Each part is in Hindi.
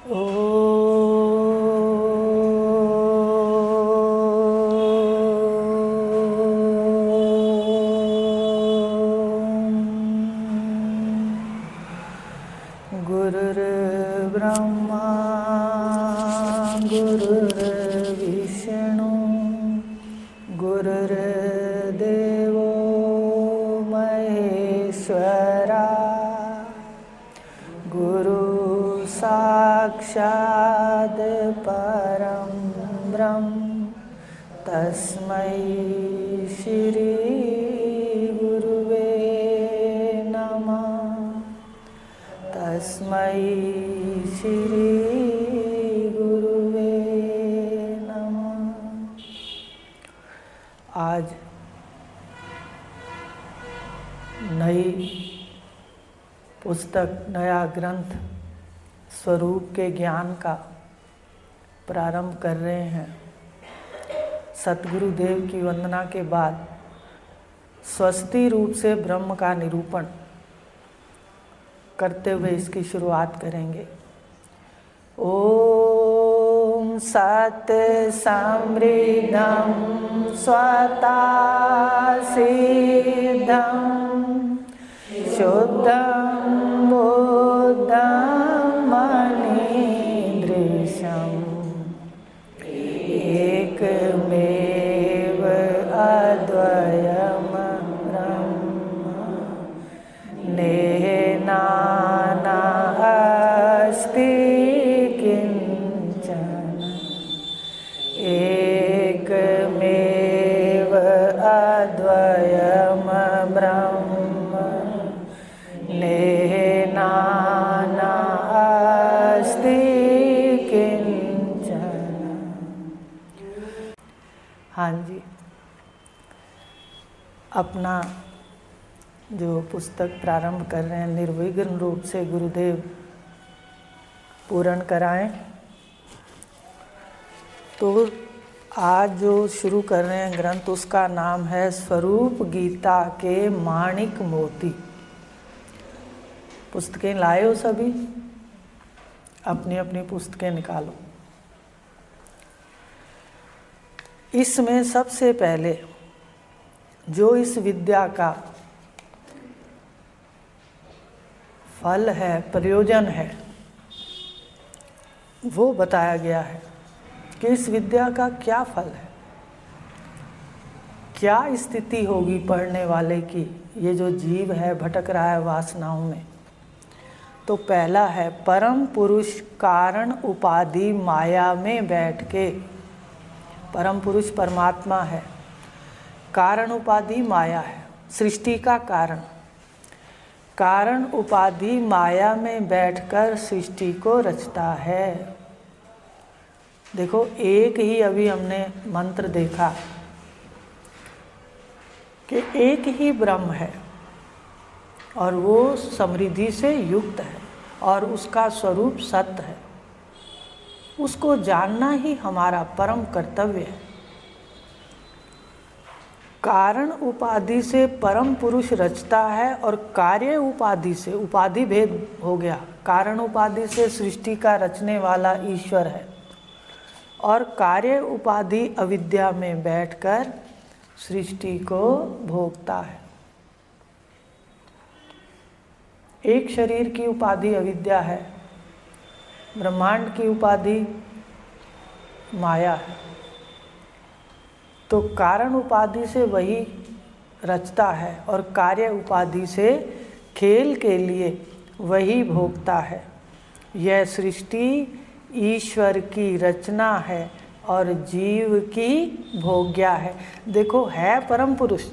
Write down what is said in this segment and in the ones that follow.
गुरुर्ब्रह्मा गुरुर्विष्णु गुरुर्देवो महेश्वरा गुरु साक्षात् परं ब्रह्म तस्मै श्री गुरुवे नमः। तस्मै श्री गुरुवे नमः। आज नई पुस्तक, नया ग्रंथ स्वरूप के ज्ञान का प्रारंभ कर रहे हैं। सतगुरुदेव की वंदना के बाद स्वस्ति रूप से ब्रह्म का निरूपण करते हुए इसकी शुरुआत करेंगे। ओम सत समृद्धं स्वता सिद्धं शुद्धं बुद्धं मनीदृशम् एकमेव अद्वयं ब्रह्म नास्ति किंचन एकमेव अद्वयं ब्रह्म नास्ति किंचन। हाँ जी, अपना जो पुस्तक प्रारंभ कर रहे हैं निर्विघ्न रूप से गुरुदेव पूर्ण कराएं। तो आज जो शुरू कर रहे हैं ग्रंथ, उसका नाम है स्वरूप गीता के माणिक मोती। पुस्तकें लाए हो सभी? अपनी अपनी पुस्तकें निकालो। इसमें सबसे पहले जो इस विद्या का फल है, प्रयोजन है, वो बताया गया है कि इस विद्या का क्या फल है, क्या स्थिति होगी पढ़ने वाले की। ये जो जीव है भटक रहा है वासनाओं में। तो पहला है परम पुरुष कारण उपाधि माया में बैठ के। परम पुरुष परमात्मा है, कारण उपाधि माया है, सृष्टि का कारण। कारण उपाधि माया में बैठकर सृष्टि को रचता है। देखो, एक ही अभी हमने मंत्र देखा कि एक ही ब्रह्म है और वो समृद्धि से युक्त है और उसका स्वरूप सत्य है। उसको जानना ही हमारा परम कर्तव्य है। कारण उपाधि से परम पुरुष रचता है और कार्य उपाधि से, उपाधि भेद हो गया, कारण उपाधि से सृष्टि का रचने वाला ईश्वर है और कार्य उपाधि अविद्या में बैठकर सृष्टि को भोगता है। एक शरीर की उपाधि अविद्या है, ब्रह्मांड की उपाधि माया है। तो कारण उपाधि से वही रचता है और कार्य उपाधि से खेल के लिए वही भोगता है। यह सृष्टि ईश्वर की रचना है और जीव की भोग्या है। देखो, है परम पुरुष,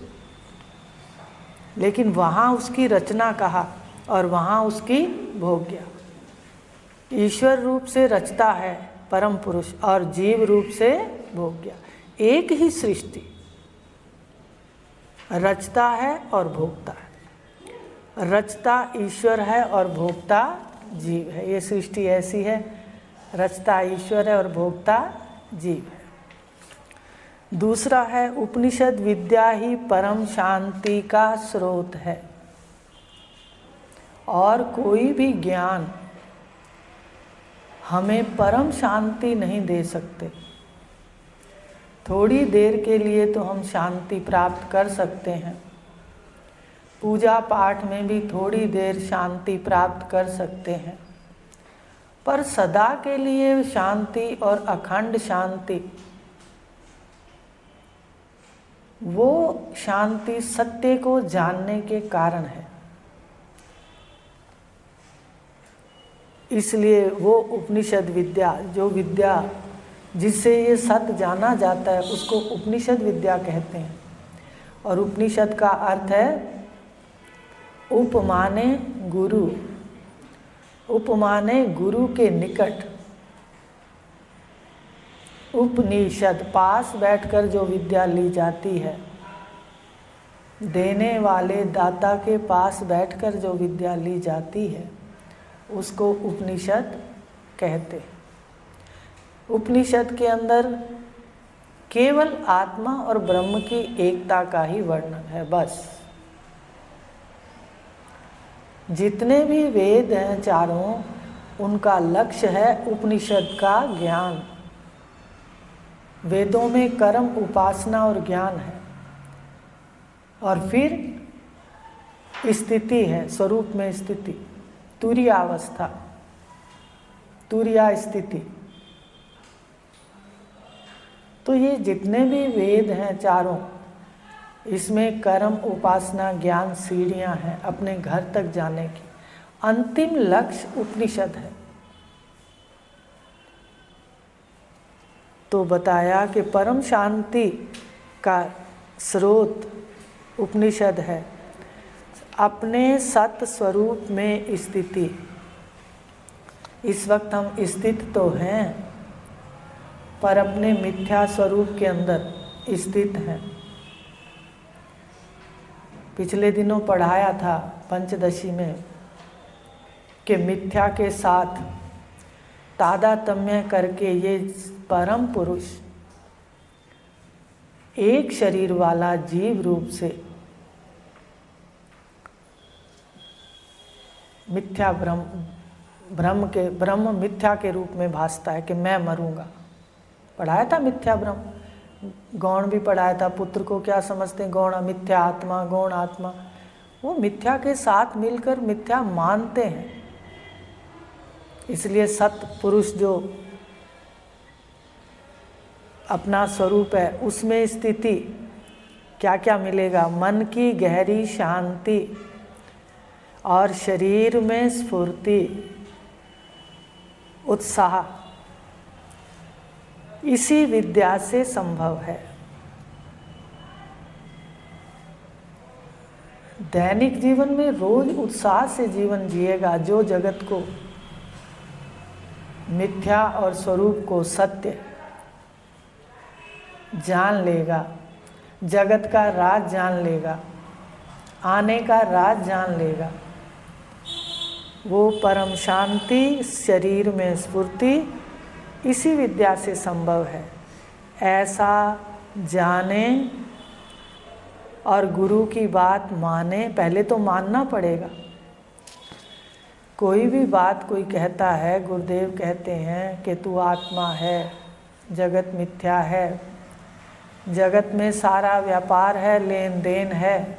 लेकिन वहाँ उसकी रचना कहा और वहाँ उसकी भोग्या। ईश्वर रूप से रचता है परम पुरुष और जीव रूप से भोग्या। एक ही सृष्टि रचता है और भोगता है। रचता ईश्वर है और भोगता जीव है। ये सृष्टि ऐसी है, रचता ईश्वर है और भोगता जीव है। दूसरा है उपनिषद विद्या ही परम शांति का स्रोत है और कोई भी ज्ञान हमें परम शांति नहीं दे सकते। थोड़ी देर के लिए तो हम शांति प्राप्त कर सकते हैं, पूजा पाठ में भी थोड़ी देर शांति प्राप्त कर सकते हैं, पर सदा के लिए शांति और अखंड शांति, वो शांति सत्य को जानने के कारण है। इसलिए वो उपनिषद विद्या, जो विद्या जिससे ये सत्य जाना जाता है, उसको उपनिषद विद्या कहते हैं। और उपनिषद का अर्थ है उपमाने गुरु, उपमाने गुरु के निकट। उपनिषद पास बैठकर जो विद्या ली जाती है, देने वाले दाता के पास बैठकर जो विद्या ली जाती है, उसको उपनिषद कहते हैं। उपनिषद के अंदर केवल आत्मा और ब्रह्म की एकता का ही वर्णन है, बस। जितने भी वेद हैं चारों, उनका लक्ष्य है उपनिषद का ज्ञान। वेदों में कर्म, उपासना और ज्ञान है, और फिर स्थिति है, स्वरूप में स्थिति, तुरीयावस्था, तुरीया स्थिति। तो ये जितने भी वेद हैं चारों, इसमें कर्म, उपासना, ज्ञान सीढ़ियां हैं अपने घर तक जाने की। अंतिम लक्ष्य उपनिषद है। तो बताया कि परम शांति का स्रोत उपनिषद है। अपने सत स्वरूप में स्थिति। इस वक्त हम स्थित तो हैं, पर अपने मिथ्या स्वरूप के अंदर स्थित हैं। पिछले दिनों पढ़ाया था पंचदशी में कि मिथ्या के साथ तादात्म्य करके ये परम पुरुष एक शरीर वाला जीव रूप से मिथ्या ब्रह्म मिथ्या के रूप में भासता है कि मैं मरूंगा। पढ़ाया था मिथ्या ब्रह्म, गौण भी पढ़ाया था। पुत्र को क्या समझते हैं? गौण मिथ्या आत्मा, गौण आत्मा। वो मिथ्या के साथ मिलकर मिथ्या मानते हैं। इसलिए सत पुरुष जो अपना स्वरूप है, उसमें स्थिति क्या क्या मिलेगा? मन की गहरी शांति और शरीर में स्फूर्ति, उत्साह, इसी विद्या से संभव है। दैनिक जीवन में रोज उत्साह से जीवन जिएगा जो जगत को, मिथ्या और स्वरूप को सत्य जान लेगा, जगत का राज जान लेगा, आने का राज जान लेगा, वो परम शांति, शरीर में स्फूर्ति, इसी विद्या से संभव है। ऐसा जाने और गुरु की बात माने। पहले तो मानना पड़ेगा। कोई भी बात कोई कहता है, गुरुदेव कहते हैं कि तू आत्मा है, जगत मिथ्या है, जगत में सारा व्यापार है, लेन देन है,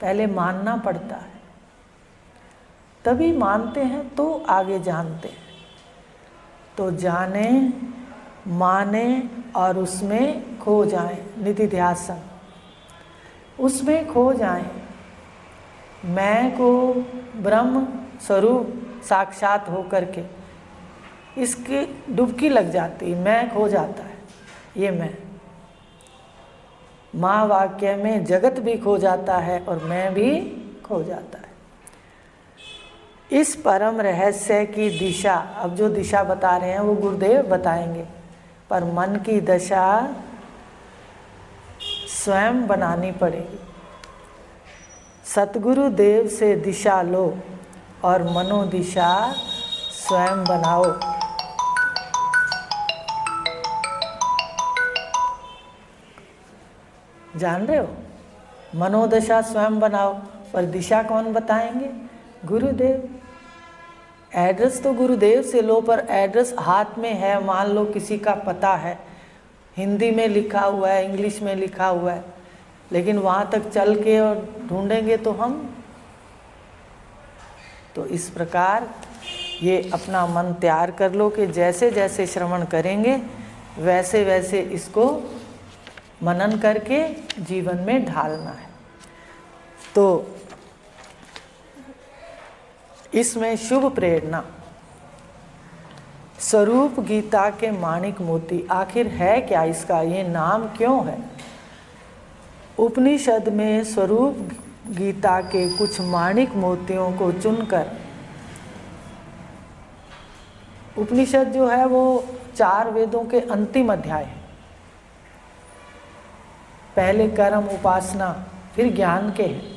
पहले मानना पड़ता है। तभी मानते हैं तो आगे जानते हैं। तो जाने, माने और उसमें खो जाएं, निधिध्यासन, उसमें खो जाएं। मैं को ब्रह्म स्वरूप साक्षात होकर के इसकी डुबकी लग जाती, मैं खो जाता है। ये मैं माँ वाक्य में जगत भी खो जाता है और मैं भी खो जाता है। इस परम रहस्य की दिशा, अब जो दिशा बता रहे हैं वो गुरुदेव बताएंगे, पर मन की दशा स्वयं बनानी पड़ेगी। सतगुरु देव से दिशा लो और मनोदिशा स्वयं बनाओ। जान रहे हो? मनोदशा स्वयं बनाओ, पर दिशा कौन बताएंगे? गुरुदेव। एड्रेस तो गुरुदेव से लो, पर एड्रेस हाथ में है, मान लो किसी का पता है, हिंदी में लिखा हुआ है, इंग्लिश में लिखा हुआ है, लेकिन वहाँ तक चल के और ढूंढेंगे तो हम। तो इस प्रकार ये अपना मन तैयार कर लो कि जैसे जैसे श्रवण करेंगे वैसे वैसे इसको मनन करके जीवन में ढालना है। तो इसमें शुभ प्रेरणा, स्वरूप गीता के माणिक मोती, आखिर है क्या इसका, ये नाम क्यों है? उपनिषद में स्वरूप गीता के कुछ माणिक मोतियों को चुनकर, उपनिषद जो है वो 4 वेदों के अंतिम अध्याय है। पहले कर्म, उपासना, फिर ज्ञान के हैं।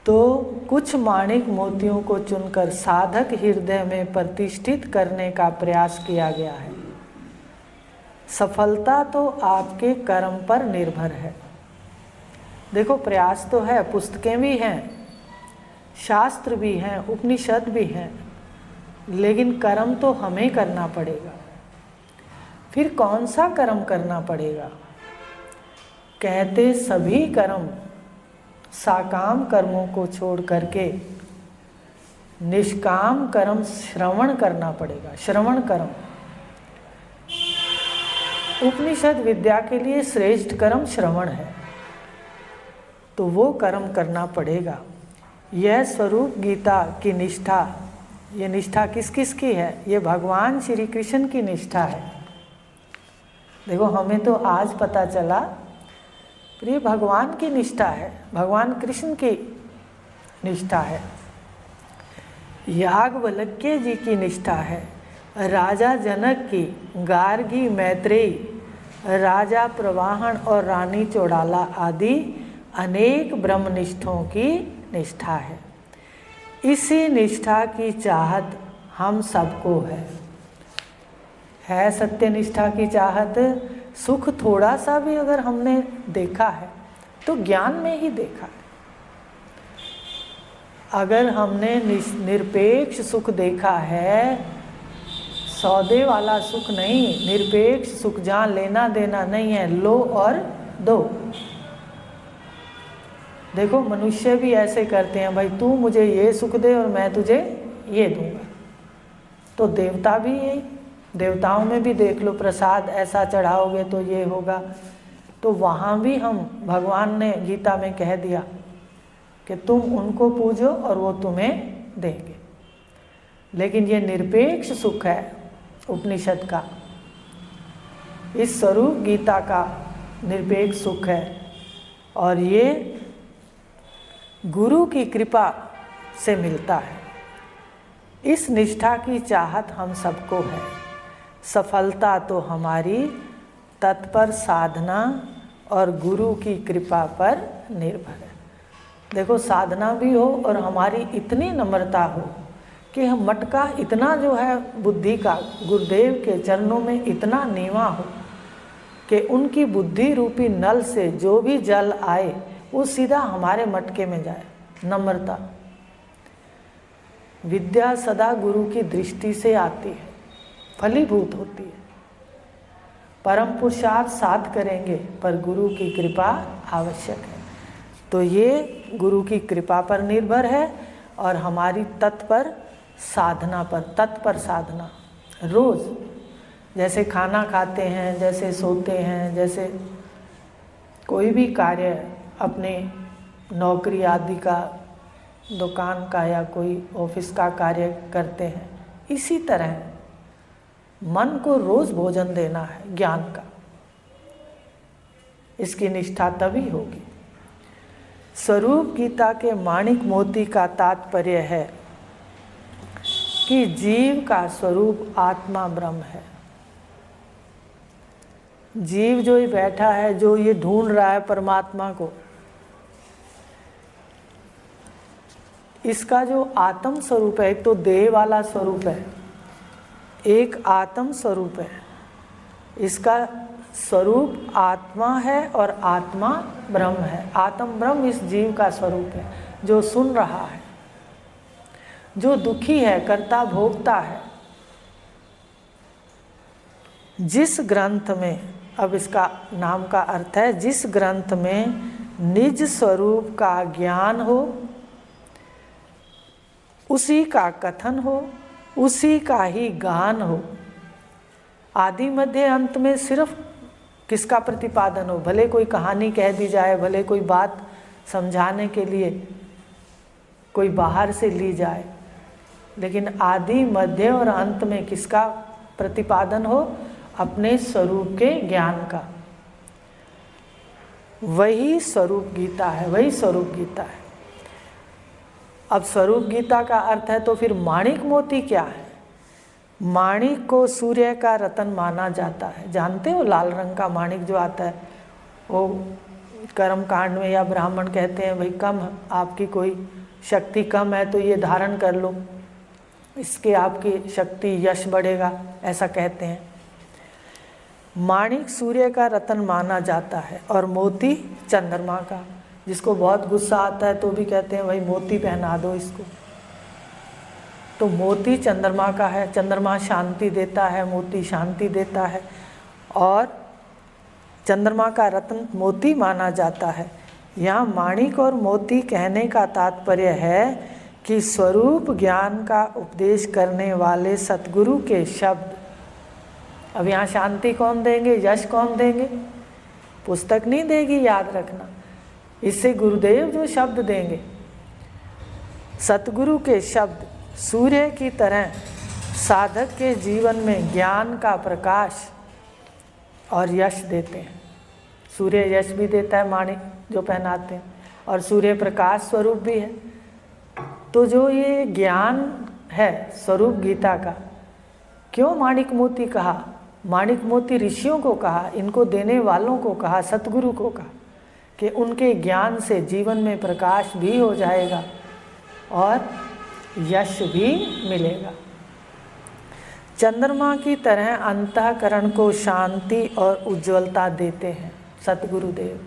तो कुछ माणिक मोतियों को चुनकर साधक हृदय में प्रतिष्ठित करने का प्रयास किया गया है। सफलता तो आपके कर्म पर निर्भर है। देखो, प्रयास तो है, पुस्तकें भी हैं, शास्त्र भी हैं, उपनिषद भी हैं, लेकिन कर्म तो हमें करना पड़ेगा। फिर कौन सा कर्म करना पड़ेगा? कहते सभी कर्म, साकाम कर्मों को छोड़ करके निष्काम कर्म श्रवण करना पड़ेगा। श्रवण कर्म उपनिषद विद्या के लिए श्रेष्ठ कर्म श्रवण है, तो वो कर्म करना पड़ेगा। यह स्वरूप गीता की निष्ठा, ये निष्ठा किस किस की है? ये भगवान श्री कृष्ण की निष्ठा है। देखो, हमें तो आज पता चला, प्रिय भगवान की निष्ठा है, भगवान कृष्ण की निष्ठा है, याज्ञवल्क्य जी की निष्ठा है, राजा जनक की, गार्गी, मैत्रेयी, राजा प्रवाहन और रानी चौड़ाला आदि अनेक ब्रह्मनिष्ठों की निष्ठा है। इसी निष्ठा की चाहत हम सबको है सत्य निष्ठा की चाहत। सुख थोड़ा सा भी अगर हमने देखा है तो ज्ञान में ही देखा है। अगर हमने निरपेक्ष सुख देखा है, सौदे वाला सुख नहीं, निरपेक्ष सुख जहाँ लेना देना नहीं है, लो और दो। देखो, मनुष्य भी ऐसे करते हैं, भाई तू मुझे ये सुख दे और मैं तुझे ये दूंगा। तो देवता भी यही, देवताओं में भी देख लो, प्रसाद ऐसा चढ़ाओगे तो ये होगा। तो वहाँ भी हम, भगवान ने गीता में कह दिया कि तुम उनको पूजो और वो तुम्हें देंगे। लेकिन ये निरपेक्ष सुख है उपनिषद का, इस स्वरूप गीता का निरपेक्ष सुख है, और ये गुरु की कृपा से मिलता है। इस निष्ठा की चाहत हम सबको है। सफलता तो हमारी तत्पर साधना और गुरु की कृपा पर निर्भर है। देखो, साधना भी हो और हमारी इतनी नम्रता हो कि हम मटका इतना जो है बुद्धि का गुरुदेव के चरणों में इतना नीवा हो कि उनकी बुद्धि रूपी नल से जो भी जल आए वो सीधा हमारे मटके में जाए। नम्रता। विद्या सदा गुरु की दृष्टि से आती है, फलीभूत होती है। परम पुरुषार्थ साध करेंगे पर गुरु की कृपा आवश्यक है। तो ये गुरु की कृपा पर निर्भर है और हमारी तत्पर साधना पर, तत्पर साधना। रोज़ जैसे खाना खाते हैं, जैसे सोते हैं, जैसे कोई भी कार्य अपने नौकरी आदि का, दुकान का या कोई ऑफिस का कार्य करते हैं, इसी तरह मन को रोज़ भोजन देना है ज्ञान का। इसकी निष्ठा तभी होगी। स्वरूप गीता के माणिक मोती का तात्पर्य है कि जीव का स्वरूप आत्मा ब्रह्म है। जीव जो ही बैठा है, जो ये ढूंढ रहा है परमात्मा को, इसका जो आत्म स्वरूप है, एक तो देह वाला स्वरूप है, एक आत्म स्वरूप है। इसका स्वरूप आत्मा है और आत्मा ब्रह्म है। आत्म ब्रह्म इस जीव का स्वरूप है जो सुन रहा है, जो दुखी है, कर्ता भोगता है, जिस ग्रंथ में, अब इसका नाम का अर्थ है, जिस ग्रंथ में निज स्वरूप का ज्ञान हो, उसी का कथन हो, उसी का ही गान हो। आदि मध्य अंत में सिर्फ किसका प्रतिपादन हो, भले कोई कहानी कह दी जाए, भले कोई बात समझाने के लिए कोई बाहर से ली जाए, लेकिन आदि मध्य और अंत में किसका प्रतिपादन हो, अपने स्वरूप के ज्ञान का। वही स्वरूप गीता है, वही स्वरूप गीता है। अब स्वरूप गीता का अर्थ है तो फिर माणिक मोती क्या है? माणिक को सूर्य का रतन माना जाता है। जानते हो लाल रंग का माणिक जो आता है, वो कर्म कांड में या ब्राह्मण कहते हैं भाई कम आपकी कोई शक्ति कम है तो ये धारण कर लो, इसके आपकी शक्ति यश बढ़ेगा, ऐसा कहते हैं। माणिक सूर्य का रतन माना जाता है और मोती चंद्रमा का। जिसको बहुत गुस्सा आता है तो भी कहते हैं भाई मोती पहना दो इसको। तो मोती चंद्रमा का है, चंद्रमा शांति देता है, मोती शांति देता है, और चंद्रमा का रत्न मोती माना जाता है। यहाँ माणिक और मोती कहने का तात्पर्य है कि स्वरूप ज्ञान का उपदेश करने वाले सतगुरु के शब्द। अब यहाँ शांति कौन देंगे, यश कौन देंगे? पुस्तक नहीं देगी, याद रखना। इससे गुरुदेव जो शब्द देंगे, सतगुरु के शब्द सूर्य की तरह साधक के जीवन में ज्ञान का प्रकाश और यश देते हैं। सूर्य यश भी देता है, माणिक जो पहनाते हैं, और सूर्य प्रकाश स्वरूप भी है। तो जो ये ज्ञान है स्वरूप गीता का, क्यों माणिक मोती कहा? माणिक मोती ऋषियों को कहा, इनको देने वालों को कहा, सतगुरु को कहा कि उनके ज्ञान से जीवन में प्रकाश भी हो जाएगा और यश भी मिलेगा। चंद्रमा की तरह अंतःकरण को शांति और उज्ज्वलता देते हैं सतगुरुदेव।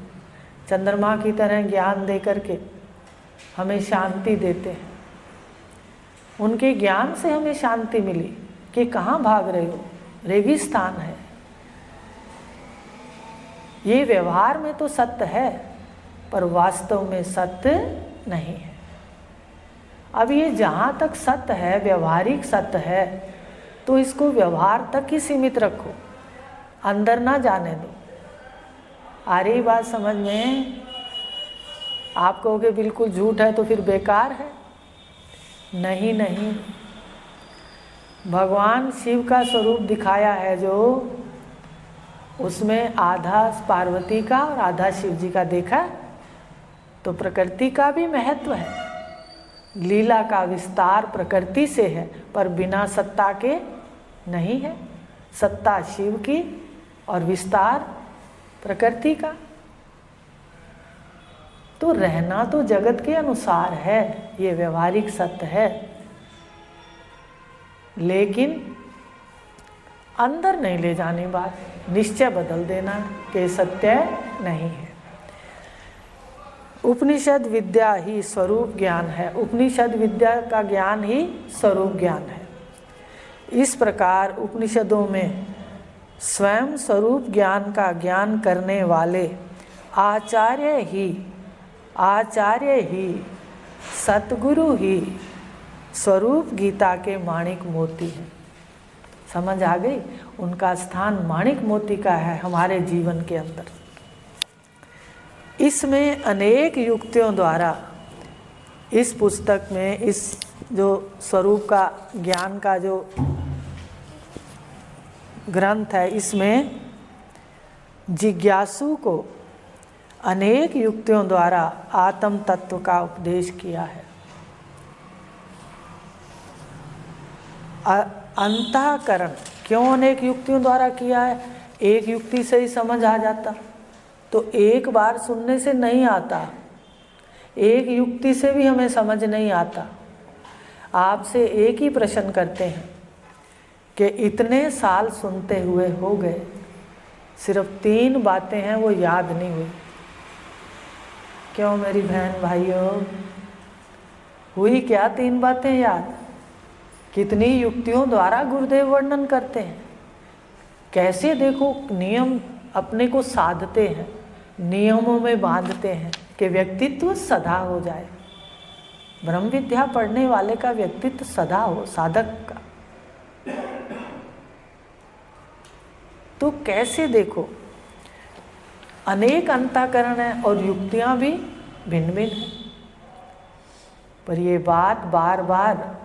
चंद्रमा की तरह ज्ञान दे करके हमें शांति देते हैं। उनके ज्ञान से हमें शांति मिली कि कहाँ भाग रहे हो, रेगिस्तान है। ये व्यवहार में तो सत्य है पर वास्तव में सत्य नहीं है। अब ये जहाँ तक सत्य है, व्यवहारिक सत्य है, तो इसको व्यवहार तक ही सीमित रखो, अंदर ना जाने दो। आ रही बात समझ में? आप कहोगे बिल्कुल झूठ है तो फिर बेकार है। नहीं नहीं, भगवान शिव का स्वरूप दिखाया है जो, उसमें आधा पार्वती का और आधा शिव जी का देखा। तो प्रकृति का भी महत्व है, लीला का विस्तार प्रकृति से है पर बिना सत्ता के नहीं है। सत्ता शिव की और विस्तार प्रकृति का। तो रहना तो जगत के अनुसार है, ये व्यवहारिक सत्य है, लेकिन अंदर नहीं ले जानी बात, निश्चय बदल देना कि सत्य नहीं है। उपनिषद विद्या ही स्वरूप ज्ञान है। उपनिषद विद्या का ज्ञान ही स्वरूप ज्ञान है। इस प्रकार उपनिषदों में स्वयं स्वरूप ज्ञान का ज्ञान करने वाले आचार्य ही सतगुरु ही स्वरूप गीता के माणिक मोती हैं। समझ आ गई? उनका स्थान माणिक मोती का है हमारे जीवन के अंदर। इसमें अनेक युक्तियों द्वारा इस पुस्तक में, इस जो स्वरूप का ज्ञान का जो ग्रंथ है, इसमें जिज्ञासु को अनेक युक्तियों द्वारा आत्म तत्व का उपदेश किया है। अंतःकरण क्यों अनेक युक्तियों द्वारा किया है? एक युक्ति से ही समझ आ जाता तो एक बार सुनने से नहीं आता, एक युक्ति से भी हमें समझ नहीं आता। आपसे एक ही प्रश्न करते हैं कि इतने साल सुनते हुए हो गए, सिर्फ 3 बातें हैं वो याद नहीं हुई। क्यों मेरी बहन भाइयों, हुई क्या 3 बातें याद? कितनी युक्तियों द्वारा गुरुदेव वर्णन करते हैं, कैसे देखो नियम अपने को साधते हैं, नियमों में बांधते हैं कि व्यक्तित्व सदा हो जाए। ब्रह्म विद्या पढ़ने वाले का व्यक्तित्व सदा हो, साधक का। तो कैसे देखो अनेक अंतःकरण हैं और युक्तियां भी भिन्न भिन्न हैं, पर ये बात बार बार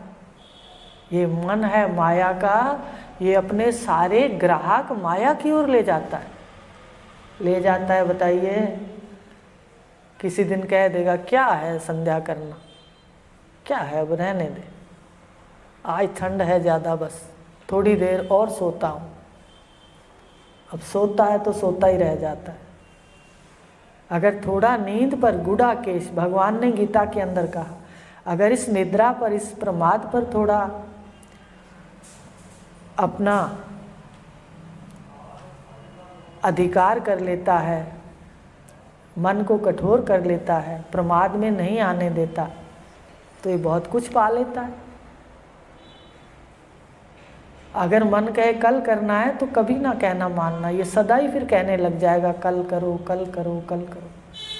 ये मन है माया का, ये अपने सारे ग्राहक माया की ओर ले जाता है। बताइए, किसी दिन कह देगा क्या है संध्या करना, क्या है, अब रहने दे, आज ठंड है ज़्यादा, बस थोड़ी देर और सोता हूँ। अब सोता है तो सोता ही रह जाता है। अगर थोड़ा नींद पर गुडाकेश, भगवान ने गीता के अंदर कहा, अगर इस निद्रा पर, इस प्रमाद पर थोड़ा अपना अधिकार कर लेता है, मन को कठोर कर लेता है, प्रमाद में नहीं आने देता, तो ये बहुत कुछ पा लेता है। अगर मन कहे कल करना है तो कभी ना कहना मानना, ये सदा ही फिर कहने लग जाएगा कल करो कल करो कल करो,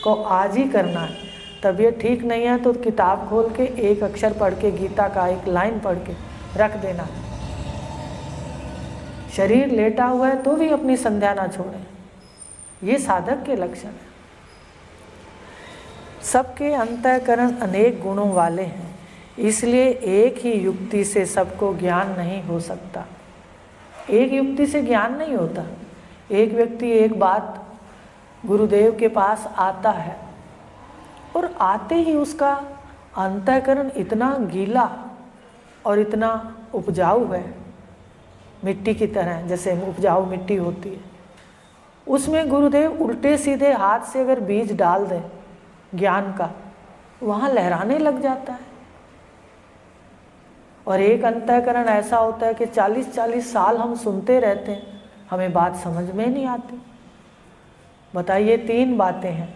को आज ही करना है। तबीयत ठीक नहीं है तो किताब खोल के एक अक्षर पढ़ के, गीता का एक लाइन पढ़ के रख देना। शरीर लेटा हुआ है तो भी अपनी संध्या ना छोड़े, ये साधक के लक्षण है। सबके अंतःकरण अनेक गुणों वाले हैं, इसलिए एक ही युक्ति से सबको ज्ञान नहीं हो सकता। एक युक्ति से ज्ञान नहीं होता। एक व्यक्ति एक बात गुरुदेव के पास आता है और आते ही उसका अंतःकरण इतना गीला और इतना उपजाऊ है, मिट्टी की तरह, जैसे उपजाऊ मिट्टी होती है, उसमें गुरुदेव उल्टे सीधे हाथ से अगर बीज डाल दें ज्ञान का, वहाँ लहराने लग जाता है। और एक अंतःकरण ऐसा होता है कि 40-40 साल हम सुनते रहते हैं, हमें बात समझ में नहीं आती। बताइए, 3 बातें हैं,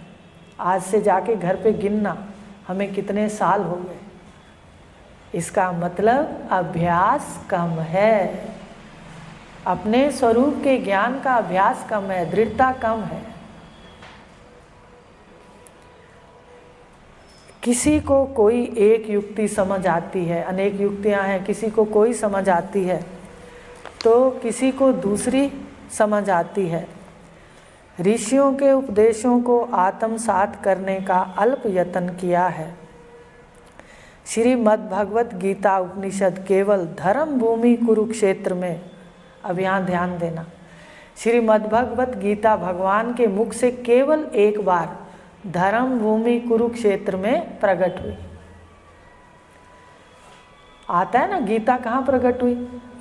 आज से जाके घर पे गिनना हमें कितने साल हो गए। इसका मतलब अभ्यास कम है, अपने स्वरूप के ज्ञान का अभ्यास कम है, दृढ़ता कम है। किसी को कोई एक युक्ति समझ आती है, अनेक युक्तियां हैं, किसी को कोई समझ आती है तो किसी को दूसरी समझ आती है। ऋषियों के उपदेशों को आत्मसात करने का अल्प यत्न किया है। श्रीमद् भगवत गीता उपनिषद केवल धर्म भूमि कुरुक्षेत्र में, अब यहाँ ध्यान देना, श्रीमद् भगवत गीता भगवान के मुख से केवल एक बार धर्म भूमि कुरुक्षेत्र में प्रकट हुई। आता है ना, गीता कहाँ प्रकट हुई?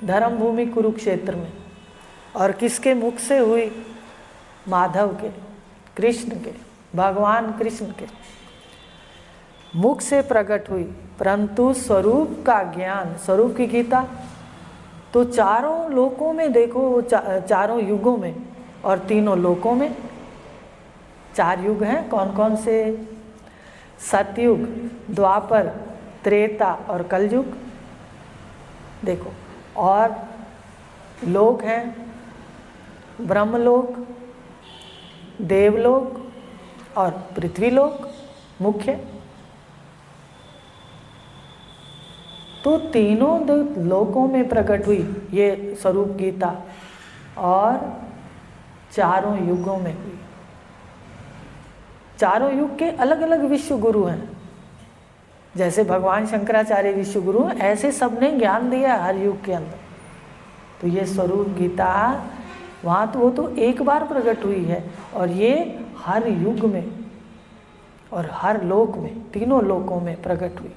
धर्म भूमि कुरुक्षेत्र में। और किसके मुख से हुई? माधव के, कृष्ण के, भगवान कृष्ण के मुख से प्रकट हुई। परंतु स्वरूप का ज्ञान, स्वरूप की गीता तो चारों लोकों में देखो, चारों युगों में और तीनों लोकों में। 4 युग हैं, कौन कौन से? सतयुग, द्वापर, त्रेता और कलयुग। देखो, और लोक हैं, ब्रह्मलोक, देवलोक और पृथ्वीलोक मुख्य। तो तीनों लोकों में प्रकट हुई ये स्वरूप गीता, और चारों युगों में हुई। चारों युग के अलग अलग विश्व गुरु हैं। जैसे भगवान शंकराचार्य विश्व गुरु हैं, ऐसे सबने ज्ञान दिया हर युग के अंदर। तो ये स्वरूप गीता वहाँ तो वो तो एक बार प्रकट हुई है, और ये हर युग में और हर लोक में, तीनों लोकों में प्रकट हुई।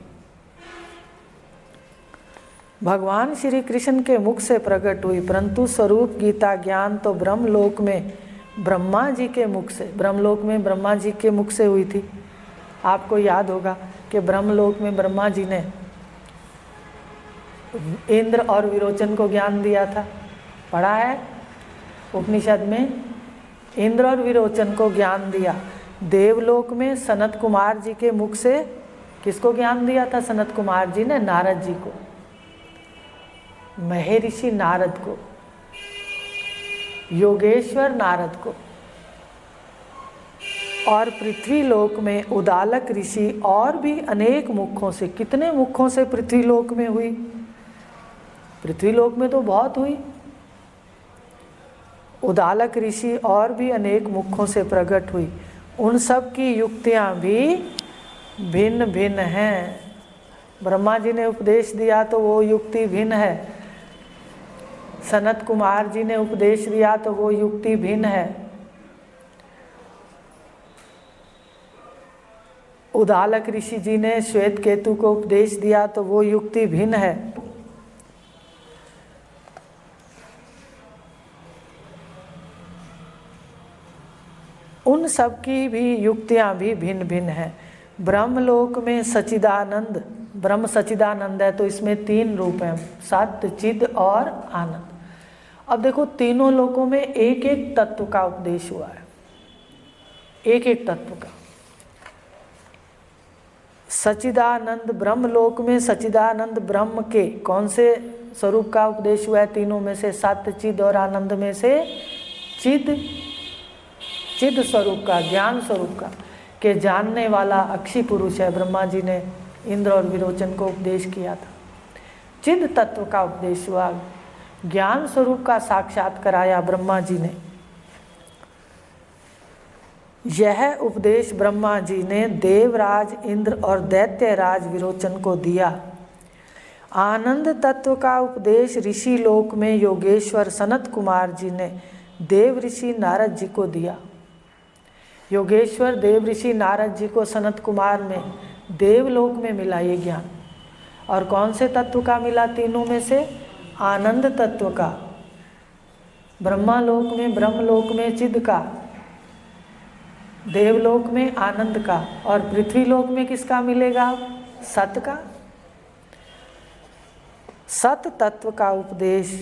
भगवान श्री कृष्ण के मुख से प्रकट हुई, परंतु स्वरूप गीता ज्ञान तो ब्रह्मलोक में ब्रह्मा जी के मुख से, ब्रह्मलोक में ब्रह्मा जी के मुख से हुई थी। आपको याद होगा कि ब्रह्मलोक में ब्रह्मा जी ने इंद्र और विरोचन को ज्ञान दिया था, पढ़ा है उपनिषद में। इंद्र और विरोचन को ज्ञान दिया। देवलोक में सनत कुमार जी के मुख से किसको ज्ञान दिया था? सनत कुमार जी ने नारद जी को। महर्षि नारद को, योगेश्वर नारद को, और पृथ्वी लोक में उदालक ऋषि और भी अनेक मुखों से, कितने मुखों से पृथ्वी लोक में हुई? पृथ्वी लोक में तो बहुत हुई। उदालक ऋषि और भी अनेक मुखों से प्रकट हुई। उन सब की युक्तियां भी भिन्न भिन्न हैं। ब्रह्मा जी ने उपदेश दिया तो वो युक्ति भिन्न है, सनत कुमार जी ने उपदेश दिया तो वो युक्ति भिन्न है, उदालक ऋषि जी ने श्वेत केतु को उपदेश दिया तो वो युक्ति भिन्न है। उन सब की भी युक्तियां भी भिन्न भिन्न हैं। ब्रह्मलोक में सच्चिदानंद, ब्रह्म सच्चिदानंद है तो इसमें 3 रूप हैं, सत्य, चिद और आनंद। अब देखो तीनों लोकों में एक एक तत्व का उपदेश हुआ है, एक एक तत्व का। सच्चिदानंद ब्रह्मलोक में सच्चिदानंद ब्रह्म के कौन से स्वरूप का उपदेश हुआ है? तीनों में से सत्य, चिद और आनंद में से चिद, चिद स्वरूप का, ज्ञान स्वरूप का, के जानने वाला अक्षी पुरुष है। ब्रह्मा जी ने इंद्र और विरोचन को उपदेश किया था। चिद तत्व का उपदेश हुआ, ज्ञान स्वरूप का साक्षात कराया ब्रह्मा जी ने। यह उपदेश ब्रह्मा जी ने देवराज इंद्र और दैत्यराज विरोचन को दिया। आनंद तत्व का उपदेश ऋषि लोक में योगेश्वर सनत कुमार जी ने देव ऋषि नारद जी को दिया। योगेश्वर देव ऋषि नारद जी को सनत कुमार में देवलोक में मिला ये ज्ञान। और कौन से तत्व का मिला? तीनों में से आनंद तत्व का। ब्रह्मालोक में, ब्रह्मलोक में चिद का, देवलोक में आनंद का, और पृथ्वी लोक में किसका मिलेगा? सत का। सत तत्व का उपदेश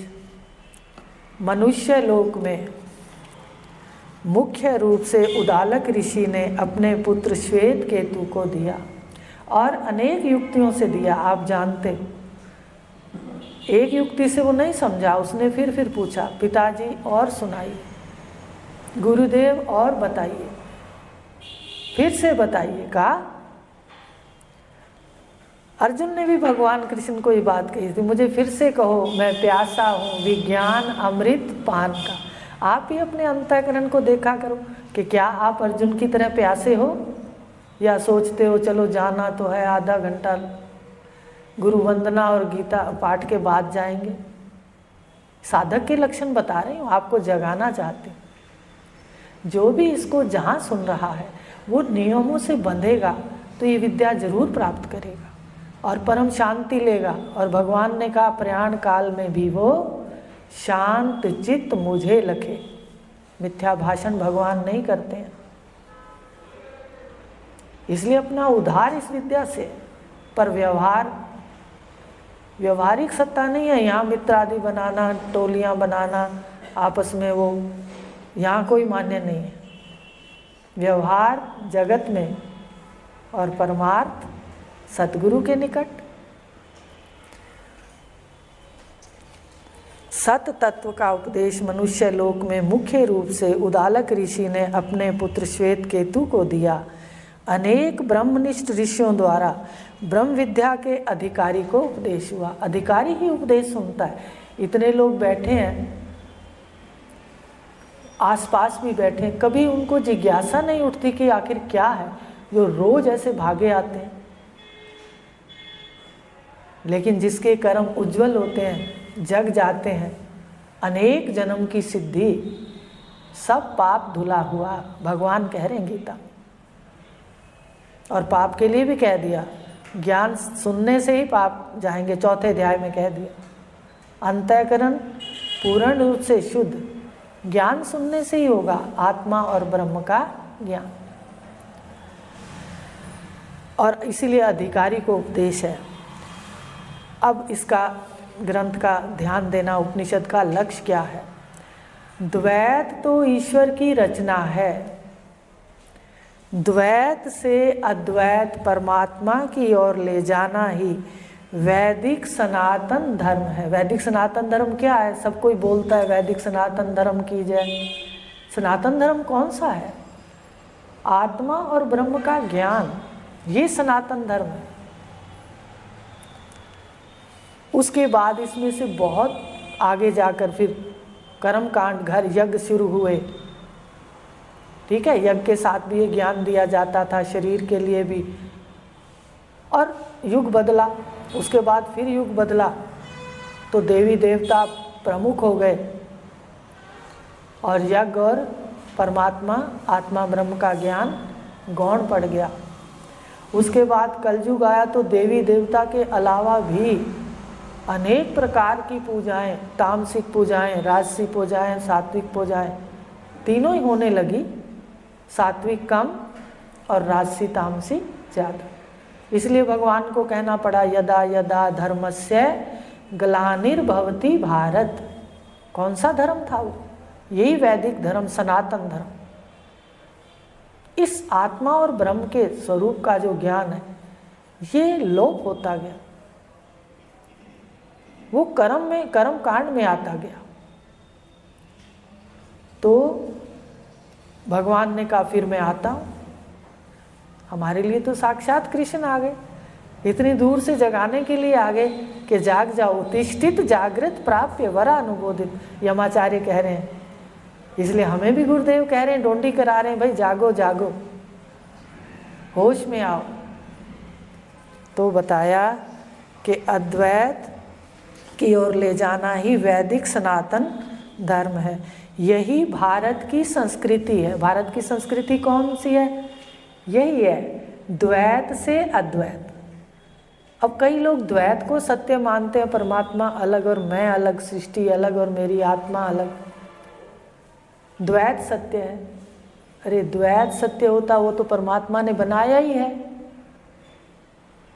मनुष्य लोक में मुख्य रूप से उदालक ऋषि ने अपने पुत्र श्वेत केतु को दिया और अनेक युक्तियों से दिया। आप जानते हो, एक युक्ति से वो नहीं समझा, उसने फिर पूछा, पिताजी और सुनाइए, गुरुदेव और बताइए, फिर से बताइए। कहा अर्जुन ने भी भगवान कृष्ण को ये बात कही थी, मुझे फिर से कहो, मैं प्यासा हूँ विज्ञान अमृत पान का। आप ही अपने अंतःकरण को देखा करो कि क्या आप अर्जुन की तरह प्यासे हो, या सोचते हो चलो जाना तो है, आधा घंटा गुरु वंदना और गीता पाठ के बाद जाएंगे। साधक के लक्षण बता रही हूँ, आपको जगाना चाहती हूँ। जो भी इसको जहाँ सुन रहा है वो नियमों से बंधेगा तो ये विद्या जरूर प्राप्त करेगा और परम शांति लेगा। और भगवान ने कहा प्रयाण काल में भी वो शांत चित्त मुझे लखे। मिथ्या भाषण भगवान नहीं करते हैं, इसलिए अपना उद्धार इस विद्या से। पर व्यवहारिक सत्ता नहीं है। यहाँ मित्र आदि बनाना, टोलियाँ बनाना आपस में, वो यहाँ कोई मान्य नहीं है। व्यवहार जगत में और परमार्थ सतगुरु के निकट। सत तत्व का उपदेश मनुष्य लोक में मुख्य रूप से उदालक ऋषि ने अपने पुत्र श्वेत केतु को दिया। अनेक ब्रह्मनिष्ठ ऋषियों द्वारा ब्रह्म विद्या के अधिकारी को उपदेश हुआ। अधिकारी ही उपदेश सुनता है। इतने लोग बैठे हैं, आसपास भी बैठे हैं, कभी उनको जिज्ञासा नहीं उठती कि आखिर क्या है जो रोज ऐसे भागे आते हैं। लेकिन जिसके कर्म उज्जवल होते हैं, जग जाते हैं, अनेक जन्म की सिद्धि, सब पाप धुला हुआ, भगवान कह रहे हैं गीता। और पाप के लिए भी कह दिया, ज्ञान सुनने से ही पाप जाएंगे, 4थे अध्याय में कह दिया। अंतःकरण पूर्ण रूप से शुद्ध ज्ञान सुनने से ही होगा, आत्मा और ब्रह्म का ज्ञान। और इसीलिए अधिकारी को उपदेश है। अब इसका ग्रंथ का ध्यान देना, उपनिषद का लक्ष्य क्या है? द्वैत तो ईश्वर की रचना है। द्वैत से अद्वैत परमात्मा की ओर ले जाना ही वैदिक सनातन धर्म है। वैदिक सनातन धर्म क्या है? सब कोई बोलता है वैदिक सनातन धर्म की जय। सनातन धर्म कौन सा है? आत्मा और ब्रह्म का ज्ञान, ये सनातन धर्म है। उसके बाद इसमें से बहुत आगे जाकर फिर कर्म कांड, घर यज्ञ शुरू हुए। ठीक है, यज्ञ के साथ भी ये ज्ञान दिया जाता था, शरीर के लिए भी। और युग बदला, उसके बाद फिर युग बदला तो देवी देवता प्रमुख हो गए और यज्ञ और परमात्मा आत्मा ब्रह्म का ज्ञान गौण पड़ गया। उसके बाद कलयुग आया तो देवी देवता के अलावा भी अनेक प्रकार की पूजाएं, तामसिक पूजाएं, राजसी पूजाएं, सात्विक पूजाएं, तीनों ही होने लगी। सात्विक कम और राजसी तामसी ज़्यादा। इसलिए भगवान को कहना पड़ा यदा यदा धर्मस्य ग्लानिर्भवति भारत। कौन सा धर्म था वो? यही वैदिक धर्म, सनातन धर्म। इस आत्मा और ब्रह्म के स्वरूप का जो ज्ञान है ये लोप होता गया, वो कर्म कांड में आता गया। तो भगवान ने कहा फिर मैं आता हूँ। हमारे लिए तो साक्षात कृष्ण आ गए, इतनी दूर से जगाने के लिए आ गए कि जाग जाओ, तिष्ठित जागृत प्राप्य वरा अनुबोधित, यमाचार्य कह रहे हैं। इसलिए हमें भी गुरुदेव कह रहे हैं, डोंडी करा रहे हैं, भाई जागो जागो, होश में आओ। तो बताया कि अद्वैत की ओर ले जाना ही वैदिक सनातन धर्म है। यही भारत की संस्कृति है। भारत की संस्कृति कौन सी है? यही है, द्वैत से अद्वैत। अब कई लोग द्वैत को सत्य मानते हैं, परमात्मा अलग और मैं अलग, सृष्टि अलग और मेरी आत्मा अलग। द्वैत सत्य है। अरे द्वैत सत्य होता वो तो परमात्मा ने बनाया ही है,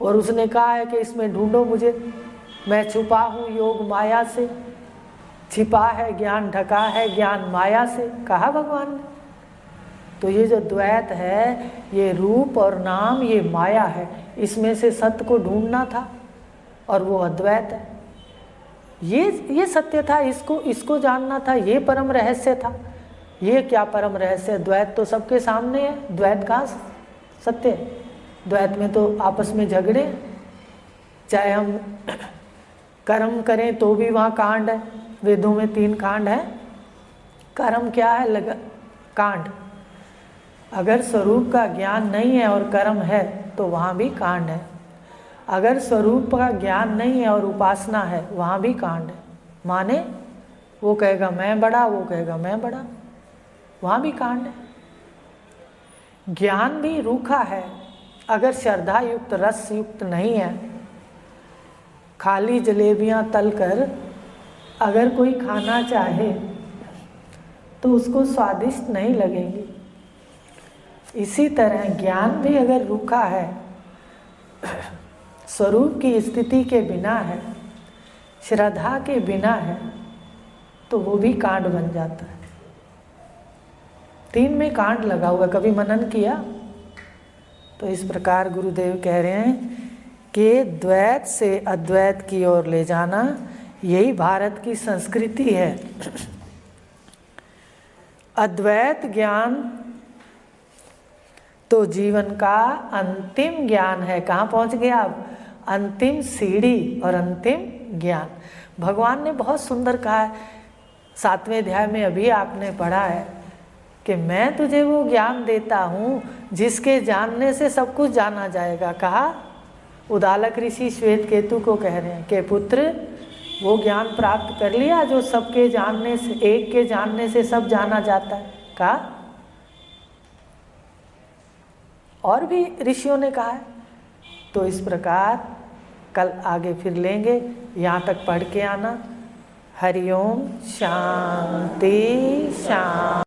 और उसने कहा है कि इसमें ढूंढो मुझे, मैं छुपा हूँ योग माया से, छिपा है ज्ञान, ढका है ज्ञान माया से, कहा भगवान ने। तो ये जो द्वैत है, ये रूप और नाम, ये माया है, इसमें से सत्य को ढूंढना था और वो अद्वैत है। ये सत्य था, इसको जानना था, ये परम रहस्य था। ये क्या परम रहस्य? द्वैत तो सबके सामने है, द्वैत कहाँ सत्य है? द्वैत में तो आपस में झगड़े, चाहे हम कर्म करें तो भी वहाँ कांड है। वेदों में 3 कांड है। कर्म क्या है? कांड। अगर स्वरूप का ज्ञान नहीं है और कर्म है तो वहाँ भी कांड है। अगर स्वरूप का ज्ञान नहीं है और उपासना है, वहाँ भी कांड है। माने वो कहेगा मैं बड़ा, वो कहेगा मैं बड़ा, वहाँ भी कांड है। ज्ञान भी रूखा है। अगर श्रद्धा युक्त, रस युक्त नहीं है, खाली जलेबियाँ तलकर अगर कोई खाना चाहे तो उसको स्वादिष्ट नहीं लगेंगी। इसी तरह ज्ञान भी अगर रूखा है, स्वरूप की स्थिति के बिना है, श्रद्धा के बिना है, तो वो भी कांड बन जाता है। 3 में कांड लगा हुआ, कभी मनन किया? तो इस प्रकार गुरुदेव कह रहे हैं कि द्वैत से अद्वैत की ओर ले जाना, यही भारत की संस्कृति है। अद्वैत ज्ञान तो जीवन का अंतिम ज्ञान है। कहाँ पहुँच गया आप? अंतिम सीढ़ी और अंतिम ज्ञान। भगवान ने बहुत सुंदर कहा है, 7वें अध्याय में अभी आपने पढ़ा है कि मैं तुझे वो ज्ञान देता हूँ जिसके जानने से सब कुछ जाना जाएगा। कहा उदालक ऋषि श्वेत केतु को कह रहे हैं कि पुत्र वो ज्ञान प्राप्त कर लिया जो सबके जानने से, एक के जानने से सब जाना जाता है। कहा और भी ऋषियों ने कहा है। तो इस प्रकार कल आगे फिर लेंगे, यहाँ तक पढ़ के आना। हरिओम शांति शांति।